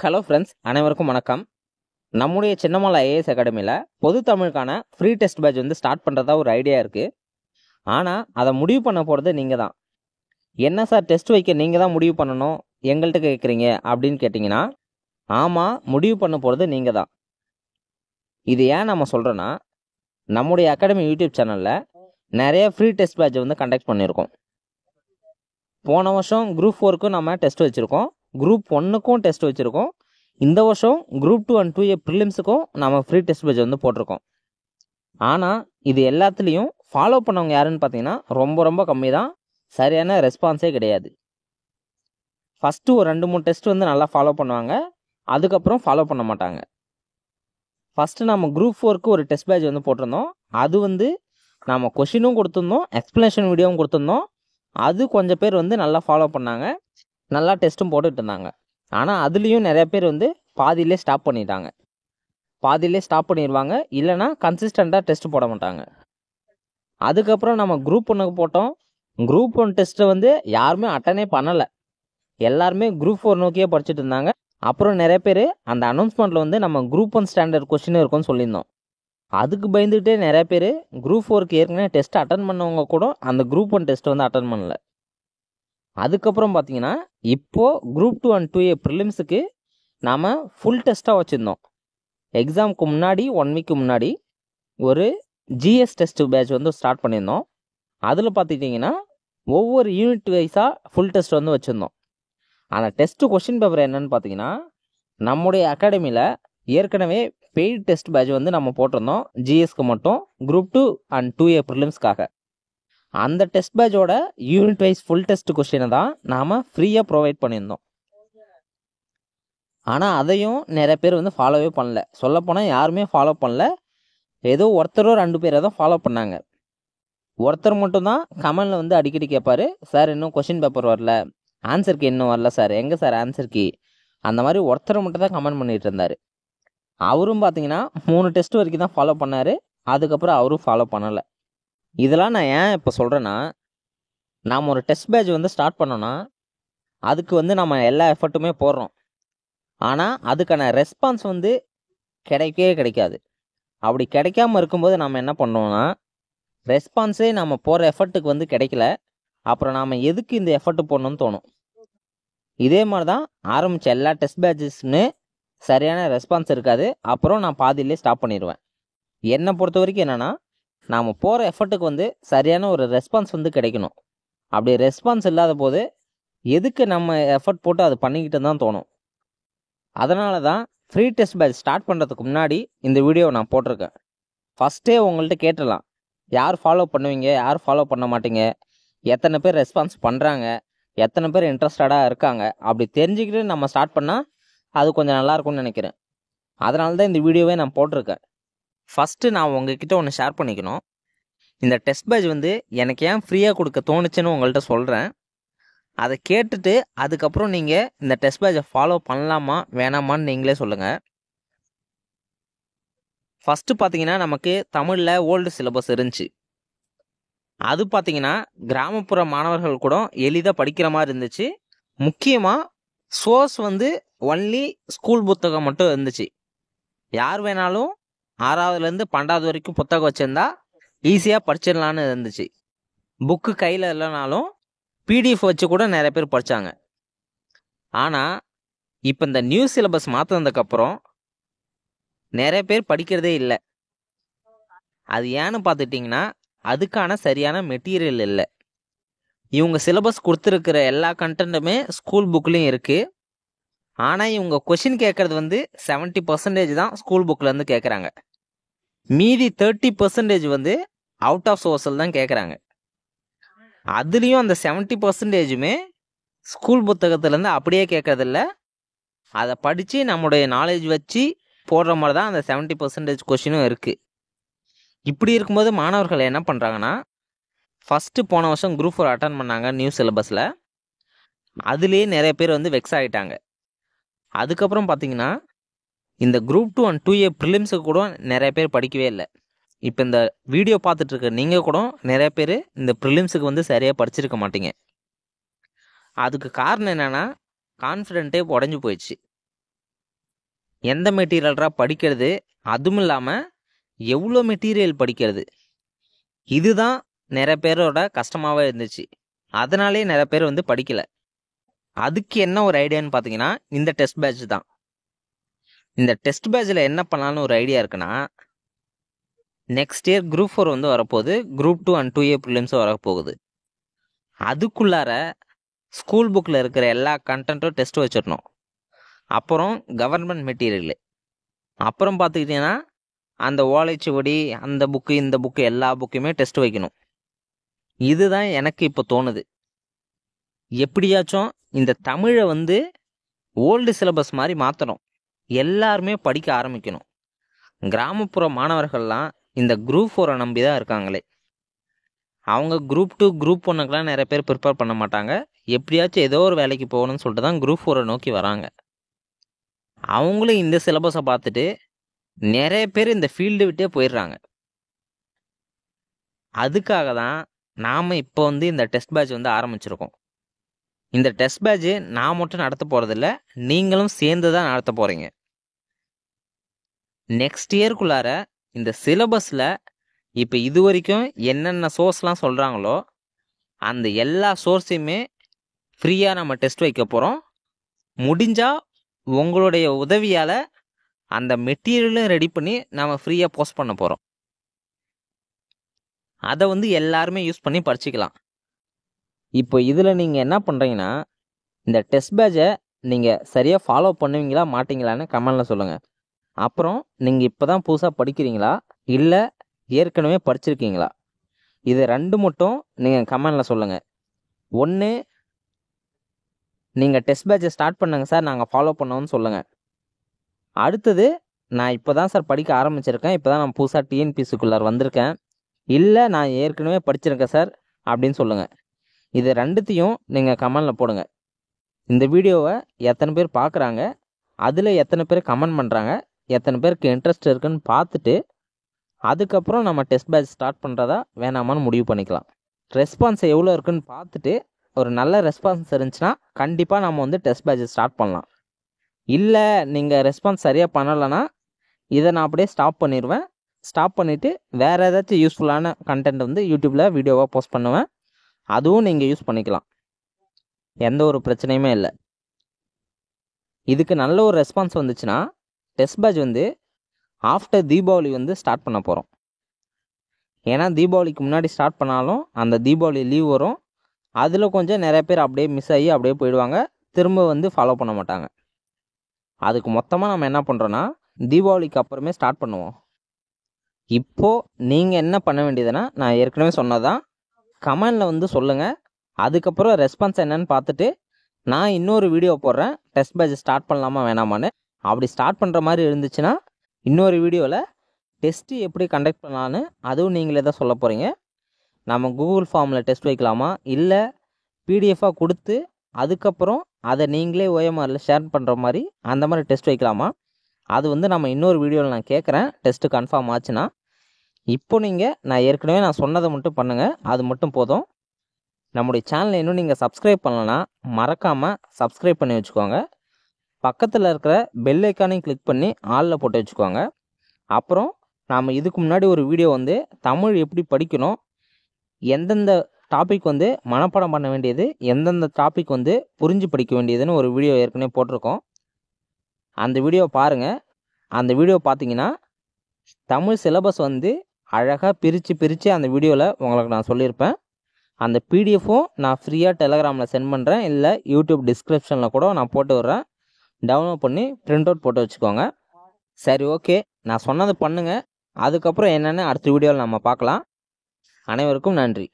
Hello friends, அனைவருக்கும் வணக்கம். நம்முடைய சின்னமலை ஐஏஎஸ் அகாடமியில் பொது தமிழுக்கான ஃப்ரீ டெஸ்ட் பேட்ச் ஸ்டார்ட் பண்ணுறதா ஒரு ஐடியா இருக்குது. ஆனால் அதை முடிவு பண்ண போகிறது நீங்கள் தான். என்ன சார் டெஸ்ட் வைக்க நீங்கள் தான் முடிவு பண்ணணும், எங்கள்கிட்ட கேட்குறீங்க அப்படின்னு கேட்டிங்கன்னா, ஆமாம், முடிவு பண்ண போகிறது நீங்கள் தான். இது ஏன் நம்ம சொல்கிறோன்னா, நம்முடைய அகாடமி யூடியூப் சேனலில் நிறைய ஃப்ரீ டெஸ்ட் பேட்ச் கண்டக்ட் பண்ணியிருக்கோம். போன வருஷம் குரூப் 4க்கும் நம்ம டெஸ்ட் வச்சுருக்கோம், குரூப் 1க்கும் டெஸ்ட் வச்சுருக்கோம். இந்த வருஷம் குரூப் 2 அண்ட் 2A ப்ரிலிம்ஸுக்கும் நம்ம ஃப்ரீ டெஸ்ட் பேட்ச் போட்டிருக்கோம். ஆனால் இது எல்லாத்துலேயும் ஃபாலோ பண்ணவங்க யாருன்னு பார்த்தீங்கன்னா ரொம்ப கம்மி தான். சரியான ரெஸ்பான்ஸே கிடையாது. ஃபஸ்ட்டு ஒரு 2-3 டெஸ்ட் நல்லா ஃபாலோ பண்ணுவாங்க, அதுக்கப்புறம் ஃபாலோ பண்ண மாட்டாங்க. ஃபஸ்ட்டு நம்ம குரூப் 4க்கு ஒரு டெஸ்ட் பேட்ச் போட்டிருந்தோம். அது நம்ம கொஷினும் கொடுத்துருந்தோம், எக்ஸ்ப்ளனேஷன் வீடியோவும் கொடுத்துருந்தோம். அது கொஞ்சம் பேர் நல்லா ஃபாலோ பண்ணாங்க, நல்லா டெஸ்ட்டும் போட்டுட்டு இருந்தாங்க. ஆனால் அதுலேயும் நிறைய பேர் பாதியிலே ஸ்டாப் பண்ணிட்டாங்க. பாதியிலே ஸ்டாப் பண்ணிடுவாங்க, இல்லைனா கன்சிஸ்டண்ட்டாக டெஸ்ட் போட மாட்டாங்க. அதுக்கப்புறம் நம்ம குரூப் 1க்கு போட்டோம். குரூப் 1 டெஸ்ட்டை யாருமே அட்டனே பண்ணலை. எல்லாருமே குரூப் 4 நோக்கியே படிச்சுட்டு இருந்தாங்க. அப்புறம் நிறைய பேர் அந்த அனௌன்ஸ்மெண்ட்டில் நம்ம குரூப் 1 ஸ்டாண்டர்ட் கொஸ்டின் இருக்குன்னு சொல்லியிருந்தோம். அதுக்கு பயந்துகிட்டே நிறைய பேர் குரூப் 4க்கு ஏற்கனவே டெஸ்ட் அட்டன் பண்ணவங்க கூட அந்த குரூப் 1 டெஸ்ட் அட்டன் பண்ணல. அதுக்கப்புறம் பார்த்தீங்கன்னா இப்போது குரூப் 2 அண்ட் 2A ப்ரிலிம்ஸுக்கு நாம் ஃபுல் டெஸ்ட்டாக வச்சுருந்தோம். எக்ஸாமுக்கு முன்னாடி 1 வீக்கு முன்னாடி ஒரு ஜிஎஸ் டெஸ்ட் பேட்ச் ஸ்டார்ட் பண்ணியிருந்தோம். அதில் பார்த்துக்கிட்டிங்கன்னா ஒவ்வொரு யூனிட் வைஸாக ஃபுல் டெஸ்ட் வச்சுருந்தோம். அந்த டெஸ்ட்டு கொஷின் பேப்பர் என்னன்னு பார்த்தீங்கன்னா, நம்முடைய அகாடமியில் ஏற்கனவே பெய்டு டெஸ்ட் பேட்ச் நம்ம போட்டிருந்தோம் ஜிஎஸ்க்கு மட்டும், குரூப் 2 அண்ட் 2A ப்ரிலிம்ஸ்க்காக. அந்த டெஸ்ட் பேட்சோட யூனிட் வைஸ் ஃபுல் டெஸ்ட் கொஸ்டினை தான் நாம் ஃப்ரீயாக ப்ரொவைட் பண்ணியிருந்தோம். ஆனால் அதையும் நிறைய பேர் ஃபாலோவே பண்ணல. சொல்லப்போனால் யாருமே ஃபாலோ பண்ணல. ஏதோ ஒருத்தரோ 2 பேரை தான் ஃபாலோ பண்ணாங்க. ஒருத்தர் மட்டும்தான் கமெண்டில் அடிக்கடி கேட்பார், சார் இன்னும் கொஷின் பேப்பர் வரல, ஆன்சர் கீ இன்னும் வரல சார், எங்கே சார் ஆன்சர் கீ, அந்த மாதிரி ஒருத்தர் மட்டும் தான் கமெண்ட் பண்ணிகிட்டு இருந்தார். அவரும் பார்த்தீங்கன்னா 3 டெஸ்ட் வரைக்கும் தான் ஃபாலோ பண்ணார். அதுக்கப்புறம் அவரும் ஃபாலோ பண்ணலை. இதெல்லாம் நான் ஏன் இப்போ சொல்கிறேன்னா, நாம் ஒரு டெஸ்ட் பேட்ச் ஸ்டார்ட் பண்ணோன்னா அதுக்கு நம்ம எல்லா எஃபர்ட்டுமே போடுறோம். ஆனால் அதுக்கான ரெஸ்பான்ஸ் கிடைக்கவே கிடைக்காது. அப்படி கிடைக்காம இருக்கும்போது நம்ம என்ன பண்ணுவோம்னா, ரெஸ்பான்ஸே நம்ம போகிற எஃபர்ட்டுக்கு கிடைக்கல, அப்புறம் நாம் எதுக்கு இந்த எஃபர்ட்டு போடணும்னு தோணும். இதே மாதிரி தான் ஆரம்பித்த எல்லா டெஸ்ட் பேட்சஸ்னு சரியான ரெஸ்பான்ஸ் இருக்காது. அப்புறம் நான் பாதியிலே ஸ்டாப் பண்ணிடுவேன். என்னை பொறுத்த வரைக்கும் என்னென்னா, நாம் போகிற எஃபர்ட்டுக்கு சரியான ஒரு ரெஸ்பான்ஸ் கிடைக்கணும். அப்படி ரெஸ்பான்ஸ் இல்லாத போது எதுக்கு நம்ம எஃபர்ட் போட்டு அது பண்ணிக்கிட்டு தான் தோணும். அதனால தான் ஃப்ரீ டெஸ்ட் பேட்ச் ஸ்டார்ட் பண்ணுறதுக்கு முன்னாடி இந்த வீடியோவை நான் போட்டிருக்கேன். ஃபஸ்ட்டே உங்கள்கிட்ட கேட்டுடலாம், யார் ஃபாலோ பண்ணுவீங்க, யார் ஃபாலோ பண்ண மாட்டீங்க, எத்தனை பேர் ரெஸ்பான்ஸ் பண்ணுறாங்க, எத்தனை பேர் இன்ட்ரெஸ்டடாக இருக்காங்க, அப்படி தெரிஞ்சுக்கிட்டு நம்ம ஸ்டார்ட் பண்ணால் அது கொஞ்சம் நல்லாயிருக்கும்னு நினைக்கிறேன். அதனால தான் இந்த வீடியோவே நான் போட்டிருக்கேன். ஃபஸ்ட்டு நான் உங்ககிட்ட ஒன்று ஷேர் பண்ணிக்கணும். இந்த டெஸ்ட் பேட்ச் எனக்கு ஏன் ஃப்ரீயாக கொடுக்க தோணுச்சுன்னு உங்கள்கிட்ட சொல்கிறேன். அதை கேட்டுட்டு அதுக்கப்புறம் நீங்கள் இந்த டெஸ்ட் பேட்சை ஃபாலோ பண்ணலாமா வேணாமான்னு நீங்களே சொல்லுங்கள். ஃபஸ்ட்டு பார்த்தீங்கன்னா நமக்கு தமிழில் ஓல்டு சிலபஸ் இருந்துச்சு. அது பார்த்தீங்கன்னா கிராமப்புற மாணவர்கள் கூட எளிதாக படிக்கிற மாதிரி இருந்துச்சு. முக்கியமாக சோர்ஸ் ஒன்லி ஸ்கூல் புத்தகம் மட்டும் இருந்துச்சு. யார் வேணாலும் 6வதுலேருந்து 12வது வரைக்கும் புத்தகம் வச்சுருந்தா ஈஸியாக படிச்சிடலான்னு இருந்துச்சு. புக்கு கையில் இல்லைனாலும் பிடிஎஃப் வச்சு கூட நிறைய பேர் படித்தாங்க. ஆனால் இப்போ இந்த நியூ சிலபஸ் மாற்றினதுக்கப்புறம் நிறைய பேர் படிக்கிறதே இல்லை. அது ஏன்னு பார்த்துட்டிங்கன்னா, அதுக்கான சரியான மெட்டீரியல் இல்லை. இவங்க சிலபஸ் கொடுத்துருக்கிற எல்லா கண்டென்ட்டுமே ஸ்கூல் புக்லேயும் இருக்குது. ஆனால் இவங்க கொஷின் கேட்குறது 70% தான் ஸ்கூல் புக்கிலேருந்து கேட்குறாங்க. மீதி 30% அவுட் ஆஃப் சோர்ஸில் தான் கேட்குறாங்க. அதுலேயும் அந்த 70%மே ஸ்கூல் புத்தகத்துலேருந்து அப்படியே கேட்கறதில்ல, அதை படித்து நம்முடைய நாலேஜ் வச்சு போடுற மாதிரி தான் அந்த 70% கொஷினும் இருக்குது. இப்படி இருக்கும்போது மாணவர்கள் என்ன பண்ணுறாங்கன்னா, ஃபஸ்ட்டு போன வருஷம் குரூப் 4 அட்டன் பண்ணாங்க நியூ சிலபஸில். அதுலேயே நிறைய பேர் வெக்ஸ் ஆகிட்டாங்க. அதுக்கப்புறம் பார்த்தீங்கன்னா இந்த குரூப் 2 அண்ட் 2A ப்ரிலிம்ஸுக்கு கூட நிறைய பேர் படிக்கவே இல்லை. இப்போ இந்த வீடியோ பார்த்துட்ருக்க நீங்கள் கூட நிறைய பேர் இந்த ப்ரிலிம்ஸுக்கு சரியாக படிச்சிருக்க மாட்டீங்க. அதுக்கு காரணம் என்னென்னா, கான்ஃபிடென்ட்டே உடஞ்சி போயிடுச்சு. எந்த மெட்டீரியல்ரா படிக்கிறது, அதுவும் இல்லாமல் எவ்வளோ மெட்டீரியல் படிக்கிறது, இதுதான் நிறைய பேரோட கஷ்டமாகவே இருந்துச்சு. அதனாலே நிறைய பேர் வந்து படிக்கலை. அதுக்கு என்ன ஒரு ஐடியான்னு பார்த்தீங்கன்னா இந்த டெஸ்ட் பேட்ச் தான். இந்த டெஸ்ட் பேட்சில் என்ன பண்ணலான்னு ஒரு ஐடியா இருக்குன்னா, நெக்ஸ்ட் இயர் குரூப் 4 வந்து வரப்போகுது, குரூப் 2 அண்ட் 2A ப்ரிலிம்ஸும் வரப்போகுது. அதுக்குள்ளார ஸ்கூல் புக்கில் இருக்கிற எல்லா கண்டென்ட்டும் டெஸ்ட் வச்சிடணும். அப்புறம் கவர்மெண்ட் மெட்டீரியல், அப்புறம் பார்த்துக்கிட்டிங்கன்னா அந்த ஓலைச்சுவடி, அந்த புக்கு இந்த புக்கு எல்லா புக்கையுமே டெஸ்ட் வைக்கணும். இதுதான் எனக்கு இப்போ தோணுது. எப்படியாச்சும் இந்த தமிழை வந்து ஓல்டு சிலபஸ் மாதிரி மாற்றணும், எல்லாருமே படிக்க ஆரம்பிக்கணும். கிராமப்புற மாணவர்கள்லாம் இந்த குரூப் 4 நம்பி தான் இருக்காங்களே. அவங்க குரூப் 2 குரூப் 1க்கெலாம் நிறைய பேர் ப்ரிப்பேர் பண்ண மாட்டாங்க. எப்படியாச்சும் ஏதோ ஒரு வேலைக்கு போகணும்னு சொல்லிட்டு தான் குரூப் 4 நோக்கி வராங்க. அவங்களும் இந்த சிலபஸை பார்த்துட்டு நிறைய பேர் இந்த ஃபீல்டு விட்டே போயிடுறாங்க. அதுக்காக தான் நாம் இப்போ வந்து இந்த டெஸ்ட் பேட்ச் வந்து ஆரம்பிச்சிருக்கோம். இந்த டெஸ்ட் பேட்ச் நான் மட்டும் நடத்த போகிறதில்ல, நீங்களும் சேர்ந்து தான் நடத்த போகிறீங்க. நெக்ஸ்ட் இயர்க்குள்ளார இந்த சிலபஸில் இப்போ இது வரைக்கும் என்னென்ன சோர்ஸ்லாம் சொல்கிறாங்களோ அந்த எல்லா சோர்ஸையுமே ஃப்ரீயாக நம்ம டெஸ்ட் வைக்க போகிறோம். முடிஞ்சால் உங்களுடைய உதவியால் அந்த மெட்டீரியலும் ரெடி பண்ணி நம்ம ஃப்ரீயாக போஸ்ட் பண்ண போகிறோம். அதை வந்து எல்லாருமே யூஸ் பண்ணி படிச்சுக்கலாம். இப்போ இதில் நீங்கள் என்ன பண்ணுறீங்கன்னா, இந்த டெஸ்ட் பேட்சை நீங்கள் சரியாக ஃபாலோ பண்ணுவீங்களா மாட்டிங்களான்னு கமெண்டில் சொல்லுங்கள். அப்புறம் நீங்கள் இப்போ தான் புதுசாக படிக்கிறீங்களா இல்லை ஏற்கனவே படிச்சிருக்கீங்களா, இது 2 மட்டும் நீங்கள் கமெண்டில் சொல்லுங்கள். ஒன்று, நீங்கள் டெஸ்ட் பேட்சை ஸ்டார்ட் பண்ணுங்க சார், நாங்கள் ஃபாலோ பண்ணோன்னு சொல்லுங்கள். அடுத்தது, நான் இப்போ தான் சார் படிக்க ஆரம்பிச்சிருக்கேன், இப்போ தான் நான் புதுசாக டிஎன்பிசிக்குள்ளார் வந்திருக்கேன், இல்லை நான் ஏற்கனவே படிச்சிருக்கேன் சார் அப்படின்னு சொல்லுங்கள். இது 2த்தையும் நீங்கள் கமெண்டில் போடுங்க. இந்த வீடியோவை எத்தனை பேர் பார்க்குறாங்க, அதில் எத்தனை பேர் கமெண்ட் பண்ணுறாங்க, எத்தனை பேருக்கு இன்ட்ரெஸ்ட் இருக்குன்னு பார்த்துட்டு அதுக்கப்புறம் நம்ம டெஸ்ட் பேட்ச் ஸ்டார்ட் பண்ணுறதா வேணாமான்னு முடிவு பண்ணிக்கலாம். ரெஸ்பான்ஸ் எவ்வளோ இருக்குன்னு பார்த்துட்டு ஒரு நல்ல ரெஸ்பான்ஸ் இருந்துச்சுன்னா கண்டிப்பாக நம்ம வந்து டெஸ்ட் பேட்ச் ஸ்டார்ட் பண்ணலாம். இல்லை நீங்கள் ரெஸ்பான்ஸ் சரியாக பண்ணலைன்னா இதை நான் அப்படியே ஸ்டாப் பண்ணிடுவேன். ஸ்டாப் பண்ணிவிட்டு வேறு ஏதாச்சும் யூஸ்ஃபுல்லான கண்டென்ட் வந்து யூடியூப்பில் வீடியோவாக போஸ்ட் பண்ணுவேன், அதுவும் நீங்கள் யூஸ் பண்ணிக்கலாம். எந்த ஒரு பிரச்சனையுமே இல்லை. இதுக்கு நல்ல ஒரு ரெஸ்பான்ஸ் வந்துச்சுன்னா டெஸ்ட் பேட்ச் வந்து ஆஃப்டர் தீபாவளி வந்து ஸ்டார்ட் பண்ண போகிறோம். ஏன்னா தீபாவளிக்கு முன்னாடி ஸ்டார்ட் பண்ணாலும் அந்த தீபாவளி லீவ் வரும், அதில் கொஞ்சம் நிறைய பேர் அப்படியே மிஸ் ஆகி அப்படியே போயிடுவாங்க, திரும்ப வந்து ஃபாலோ பண்ண மாட்டாங்க. அதுக்கு மொத்தமாக நம்ம என்ன பண்ணுறோன்னா தீபாவளிக்கு அப்புறமே ஸ்டார்ட் பண்ணுவோம். இப்போது நீங்கள் என்ன பண்ண வேண்டியதுன்னா, நான் ஏற்கனவே சொன்னதான் கமெண்டில் வந்து சொல்லுங்கள். அதுக்கப்புறம் ரெஸ்பான்ஸ் என்னன்னு பார்த்துட்டு நான் இன்னொரு வீடியோ போடுறேன், டெஸ்ட் பேட்ச் ஸ்டார்ட் பண்ணலாமா வேணாமான்னு. அப்படி ஸ்டார்ட் பண்ணுற மாதிரி இருந்துச்சுன்னா இன்னொரு வீடியோவில் டெஸ்ட்டு எப்படி கண்டக்ட் பண்ணலான்னு அதுவும் நீங்களே தான் சொல்ல போகிறீங்க. நம்ம கூகுள் ஃபார்மில் டெஸ்ட் வைக்கலாமா, இல்லை பிடிஎஃபாக கொடுத்து அதுக்கப்புறம் அதை நீங்களே OMRல ஷேர் பண்ணுற மாதிரி அந்த மாதிரி டெஸ்ட் வைக்கலாமா, அது வந்து நம்ம இன்னொரு வீடியோவில் நான் கேட்குறேன். டெஸ்ட்டு கன்ஃபார்ம் ஆச்சுன்னா இப்போ நான் ஏற்கனவே சொன்னதை மட்டும் பண்ணுங்கள், அது மட்டும் போதும். நம்முடைய சேனலை இன்னும் நீங்கள் சப்ஸ்கிரைப் பண்ணலன்னா மறக்காமல் சப்ஸ்கிரைப் பண்ணி வச்சுக்கோங்க. பக்கத்தில் இருக்கிற பெல் ஐக்கானையும் கிளிக் பண்ணி ஆலில் போட்டு வச்சுக்கோங்க. அப்புறம் நாம் இதுக்கு முன்னாடி ஒரு வீடியோ வந்து தமிழ் எப்படி படிக்கணும், எந்தெந்த டாபிக் வந்து மனப்பாடம் பண்ண வேண்டியது, எந்தெந்த டாபிக் வந்து புரிஞ்சு படிக்க வேண்டியதுன்னு ஒரு வீடியோ ஏற்கனவே போட்டிருக்கோம். அந்த வீடியோ பாருங்கள். அந்த வீடியோ பார்த்தீங்கன்னா தமிழ் சிலபஸ் வந்து அழகாக பிரித்து அந்த வீடியோவில் உங்களுக்கு நான் சொல்லியிருப்பேன். அந்த பிடிஎஃப்பும் நான் ஃப்ரீயாக டெலகிராமில் சென்ட் பண்ணுறேன், இல்லை யூடியூப் டிஸ்கிரிப்ஷனில் கூட நான் போட்டு விட்றேன். டவுன்லோட் பண்ணி பிரிண்ட் அவுட் போட்டு வச்சுக்கோங்க. சரி, ஓகே, நான் சொன்னது பண்ணுங்கள். அதுக்கப்புறம் என்னென்னு அடுத்த வீடியோவில் நம்ம பார்க்கலாம். அனைவருக்கும் நன்றி.